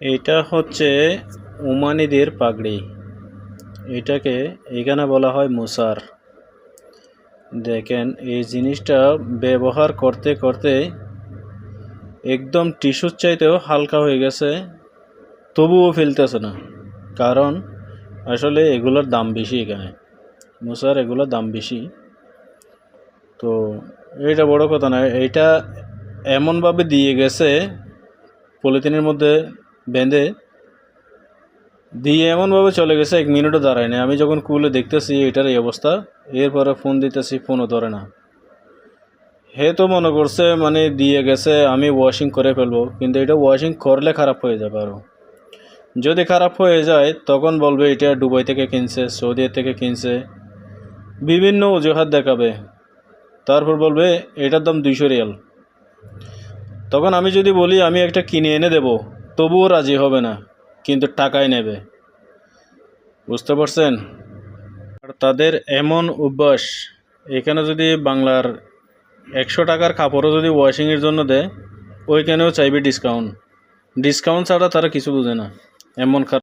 এটা হচ্ছে ওমানিদের পাগড়ি। এটাকে এখানে বলা হয় মুসার। দেখেন এই জিনিসটা ব্যবহার করতে করতে একদম টিস্যুর চাইতেও হালকা হয়ে গেছে, তবুও ফেলতেছে না। কারণ আসলে এগুলোর দাম বেশি, এখানে মুসার এগুলোর দাম বেশি। তো এটা বড় কথা না, এইটা এমনভাবে দিয়ে গেছে পলিথিনের মধ্যে বেঁধে দিয়ে, এমনভাবে চলে গেছে 1 মিনিটও দাঁড়ায় না। আমি যখন খুলে দেখতেছি এটার এই অবস্থা, এরপরে ফোন দিতেছি, ফোনও ধরে না। হে তো মনে করছে মানে দিয়ে গেছে আমি ওয়াশিং করে ফেলবো, কিন্তু এটা ওয়াশিং করলে খারাপ হয়ে যাবে। আরও যদি খারাপ হয়ে যায় তখন বলবে এটা দুবাই থেকে কিনছে, সৌদি থেকে কিনছে, বিভিন্ন অজুহাত দেখাবে। তারপর বলবে এটার দাম 200 রিয়াল। তখন আমি যদি বলি আমি একটা কিনে এনে দেব, তবুও রাজি হবে না, কিন্তু টাকাই নেবে। বুঝতে পারছেন? আর তাদের এমন অভ্যাস, এখানে যদি বাংলার 100 টাকার কাপড়ও যদি ওয়াশিংয়ের জন্য দেয়, ওইখানেও চাইবে ডিসকাউন্ট। ডিসকাউন্ট ছাড়া তারা কিছু বোঝে না, এমন খারাপ।